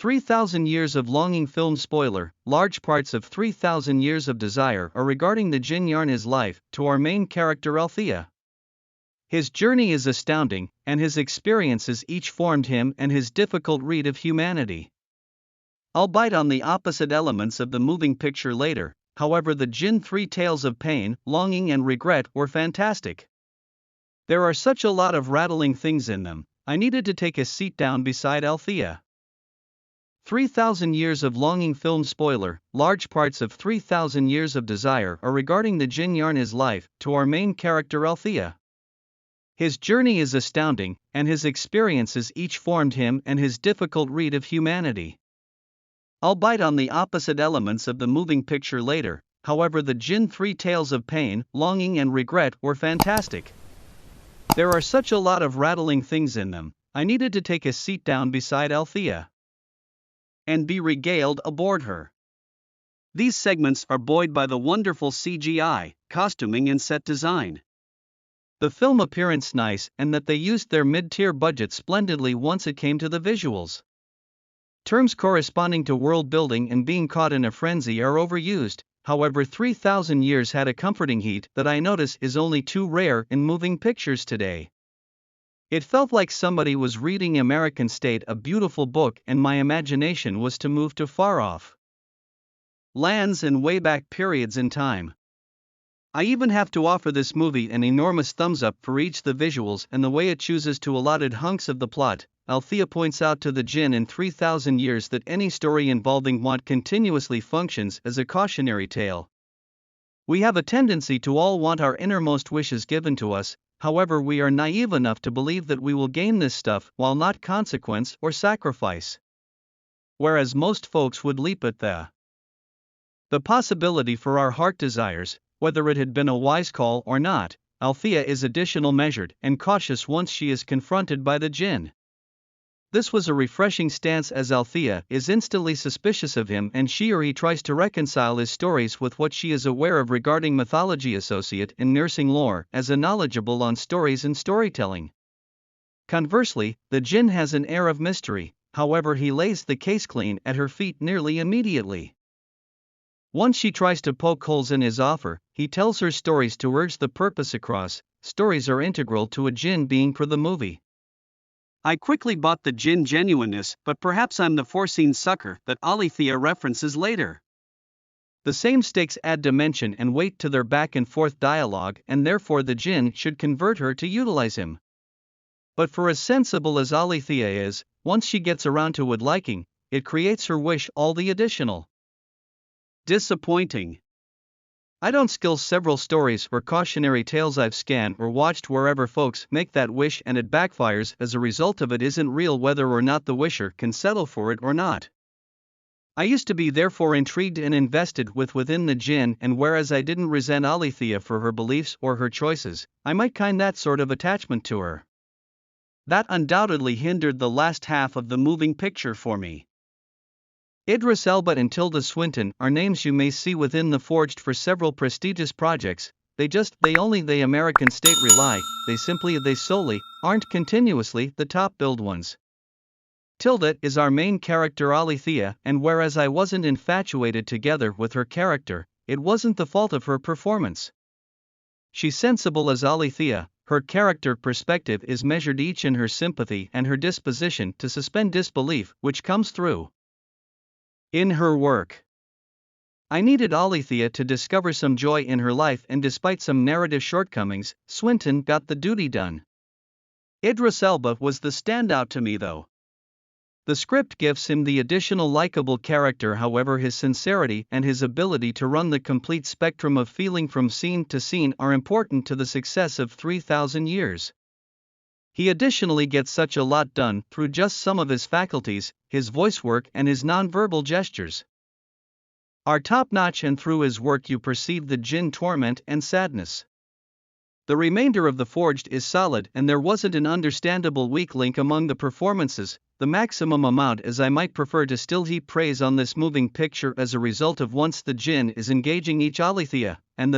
3,000 Years of Longing film spoiler. Large parts of 3,000 Years of Desire are regarding the Jin Yarn's life to our main character Althea. His journey is astounding, and his experiences each formed him and his difficult read of humanity. I'll bite on the opposite elements of the moving picture later, however the Jin 3 tales of pain, longing and regret were fantastic. There are such a lot of rattling things in them, I needed to take a seat down beside Althea. 3,000 Years of Longing film spoiler. Large parts of 3,000 Years of Desire are regarding the Jin Yarn's life to our main character Althea. His journey is astounding, and his experiences each formed him and his difficult read of humanity. I'll bite on the opposite elements of the moving picture later, however the Jin 3 tales of pain, longing and regret were fantastic. There are such a lot of rattling things in them, I needed to take a seat down beside Althea and be regaled aboard her. These segments are buoyed by the wonderful CGI, costuming and set design. The film appearance nice, and that they used their mid-tier budget splendidly once it came to the visuals. Terms corresponding to world building and being caught in a frenzy are overused, however 3,000 Years had a comforting heat that I notice is only too rare in moving pictures today. It felt like somebody was reading American State, a beautiful book, and my imagination was to move to far-off lands and way back periods in time. I even have to offer this movie an enormous thumbs up for each the visuals and the way it chooses to allotted hunks of the plot. Althea points out to the Jin in 3,000 Years that any story involving want continuously functions as a cautionary tale. We have a tendency to all want our innermost wishes given to us, however we are naive enough to believe that we will gain this stuff while not consequence or sacrifice. Whereas most folks would leap at the possibility for our heart desires, whether it had been a wise call or not. Althea is additional measured and cautious once she is confronted by the Jin. This was a refreshing stance as Althea is instantly suspicious of him and she or he tries to reconcile his stories with what she is aware of regarding mythology. Associate in nursing lore as a knowledgeable on stories and storytelling. Conversely, the Jin has an air of mystery, however he lays the case clean at her feet nearly immediately. Once she tries to poke holes in his offer, he tells her stories to urge the purpose across. Stories are integral to a Jin being for the movie. I quickly bought the Jin genuineness, but perhaps I'm the foreseen sucker that Althea references later. The same stakes add dimension and weight to their back and forth dialogue, and therefore the Jin should convert her to utilize him. But for as sensible as Althea is, once she gets around to would liking, it creates her wish all the additional disappointing. I don't skill several stories or cautionary tales I've scanned or watched wherever folks make that wish and it backfires as a result of it isn't real whether or not the wisher can settle for it or not. I used to be therefore intrigued and invested within the Jin, and whereas I didn't resent Althea for her beliefs or her choices, I might kind that sort of attachment to her. That undoubtedly hindered the last half of the moving picture for me. Idris Elba and Tilda Swinton are names you may see within the Forged for several prestigious projects. They American State rely, they solely, aren't continuously the top billed ones. Tilda is our main character Althea, and whereas I wasn't infatuated together with her character, it wasn't the fault of her performance. She's sensible as Althea, her character perspective is measured each in her sympathy and her disposition to suspend disbelief, which comes through in her work. I needed Althea to discover some joy in her life, and despite some narrative shortcomings, Swinton got the duty done. Idris Elba was the standout to me though. The script gives him the additional likable character, however his sincerity and his ability to run the complete spectrum of feeling from scene to scene are important to the success of 3,000 Years. He additionally gets such a lot done through just some of his faculties, his voice work and his non-verbal gestures are top-notch, and through his work you perceive the Jin torment and sadness. The remainder of The Forged is solid, and there wasn't an understandable weak link among the performances, the maximum amount as I might prefer to still heap praise on this moving picture as a result of once the Jin is engaging each Althea, and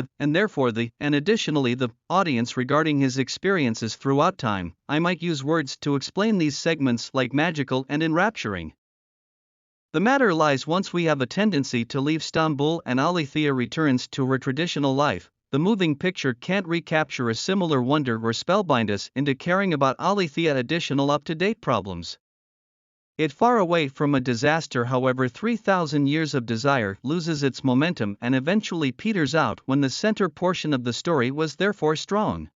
additionally the audience regarding his experiences throughout time. I might use words to explain these segments like magical and enrapturing. The matter lies once we have a tendency to leave Stamboul and Alethea returns to her traditional life, the moving picture can't recapture a similar wonder or spellbind us into caring about Alethea additional up-to-date problems. It far away from a disaster, however, 3,000 Years of Desire loses its momentum and eventually peters out when the center portion of the story was therefore strong.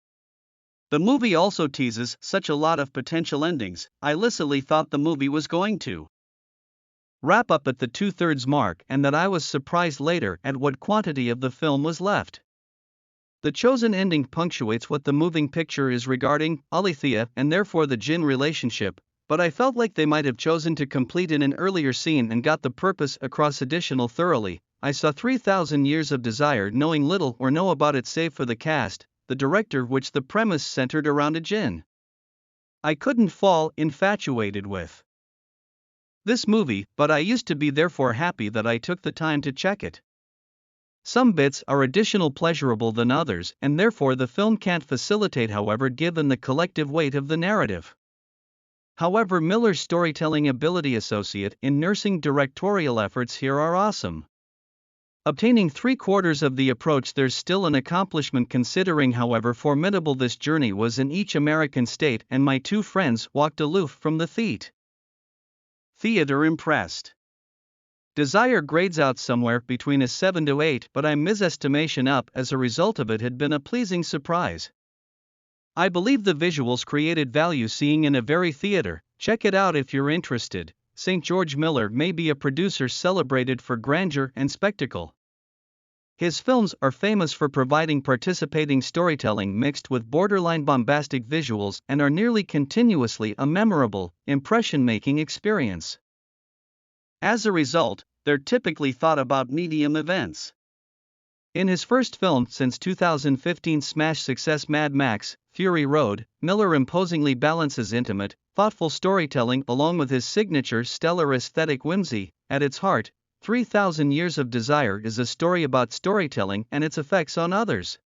The movie also teases such a lot of potential endings. I illicitly thought the movie was going to wrap up at the 2/3 mark and that I was surprised later at what quantity of the film was left. The chosen ending punctuates what the moving picture is regarding Alethea and therefore the Jinn relationship, but I felt like they might have chosen to complete in an earlier scene and got the purpose across additional thoroughly. I saw 3,000 Years of Desire knowing little or no about it save for the cast, the director, which the premise centered around a Jinn I couldn't fall infatuated with this movie, but I used to be therefore happy that I took the time to check it. Some bits are additional pleasurable than others, and therefore the film can't facilitate, however, given the collective weight of the narrative. However, Miller's storytelling ability associate in nursing directorial efforts here are awesome. Obtaining 3/4 of the approach, there's still an accomplishment considering however formidable this journey was in each American state, and my two friends walked aloof from the theater impressed. Desire grades out somewhere between a 7 to 8, but I'm misestimation up as a result of it had been a pleasing surprise. I believe the visuals created value seeing in a very theater. Check it out if you're interested. St. George Miller may be a producer celebrated for grandeur and spectacle. His films are famous for providing participating storytelling mixed with borderline bombastic visuals and are nearly continuously a memorable, impression-making experience. As a result, they're typically thought about medium events. In his first film since 2015 smash success Mad Max, Fury Road, Miller imposingly balances intimate, thoughtful storytelling along with his signature stellar aesthetic whimsy. At its heart, 3,000 Years of Desire is a story about storytelling and its effects on others.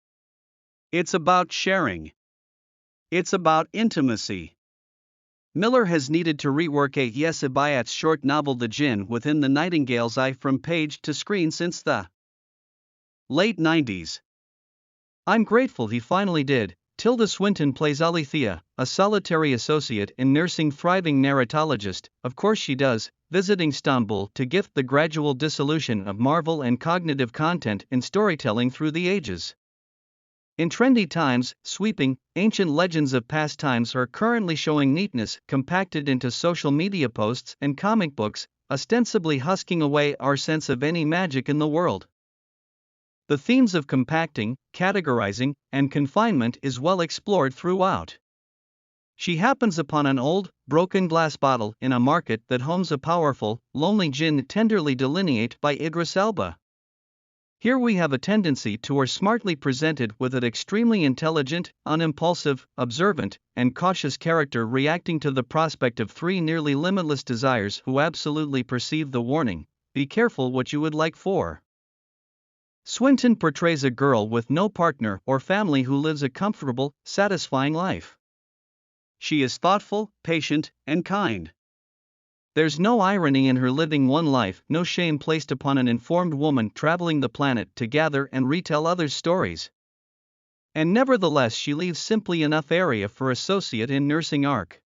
It's about sharing. It's about intimacy. Miller has needed to rework A.S. Ibayat's short novel The Jinn within the Nightingale's eye from page to screen since the late 90s. I'm grateful he finally did. Tilda Swinton plays Alethea, a solitary associate in nursing thriving narratologist, of course she does, visiting Stamboul to gift the gradual dissolution of marvel and cognitive content in storytelling through the ages. In trendy times, sweeping, ancient legends of past times are currently showing neatness compacted into social media posts and comic books, ostensibly husking away our sense of any magic in the world. The themes of compacting, categorizing, and confinement is well explored throughout. She happens upon an old, broken glass bottle in a market that homes a powerful, lonely Jinn tenderly delineated by Idris Elba. Here we have a tendency to or smartly presented with an extremely intelligent, unimpulsive, observant, and cautious character reacting to the prospect of three nearly limitless desires who absolutely perceive the warning, be careful what you would like for. Swinton portrays a girl with no partner or family who lives a comfortable, satisfying life. She is thoughtful, patient, and kind. There's no irony in her living one life, no shame placed upon an informed woman traveling the planet to gather and retell others' stories. And nevertheless she leaves simply enough area for associate in nursing arc.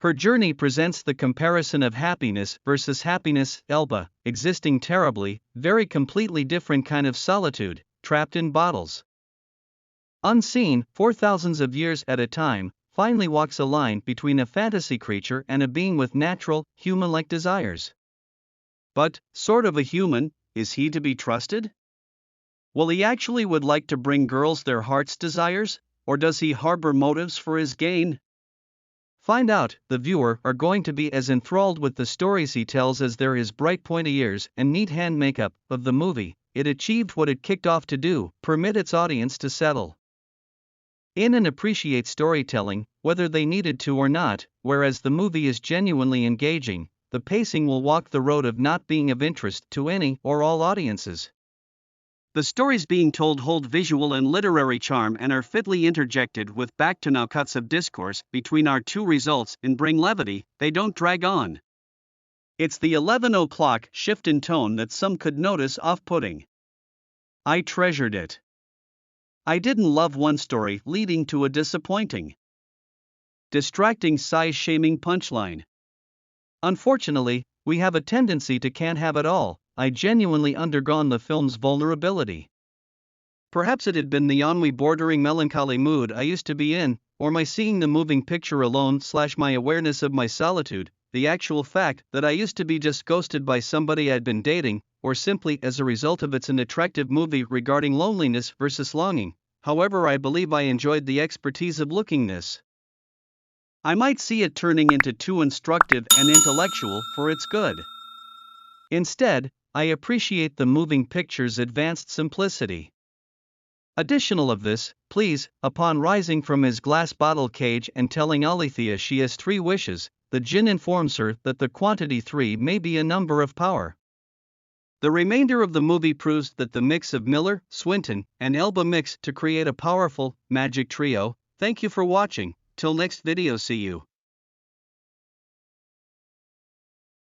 Her journey presents the comparison of happiness versus happiness, Elba, existing terribly, very completely different kind of solitude, trapped in bottles. Unseen, for thousands of years at a time, finally walks a line between a fantasy creature and a being with natural, human-like desires. But, sort of a human, is he to be trusted? Will he actually would like to bring girls their heart's desires, or does he harbor motives for his gain? Find out, the viewer are going to be as enthralled with the stories he tells as there is bright pointy ears and neat hand makeup of the movie. It achieved what it kicked off to do, permit its audience to settle in and appreciate storytelling, whether they needed to or not. Whereas the movie is genuinely engaging, the pacing will walk the road of not being of interest to any or all audiences. The stories being told hold visual and literary charm and are fitly interjected with back-to-now cuts of discourse between our two results and bring levity, they don't drag on. It's the 11 o'clock shift in tone that some could notice off-putting. I treasured it. I didn't love one story leading to a disappointing, distracting size-shaming punchline. Unfortunately, we have a tendency to can't have it all. I genuinely undergone the film's vulnerability. Perhaps it had been the ennui bordering melancholy mood I used to be in, or my seeing the moving picture alone / my awareness of my solitude, the actual fact that I used to be just ghosted by somebody I'd been dating, or simply as a result of it's an attractive movie regarding loneliness versus longing. However, I believe I enjoyed the expertise of lookingness. I might see it turning into too instructive and intellectual for its good. Instead, I appreciate the moving picture's advanced simplicity. Additional of this, please, upon rising from his glass bottle cage and telling Alethea she has 3 wishes, the djinn informs her that the quantity 3 may be a number of power. The remainder of the movie proves that the mix of Miller, Swinton, and Elba mix to create a powerful, magic trio. Thank you for watching. Till next video, see you.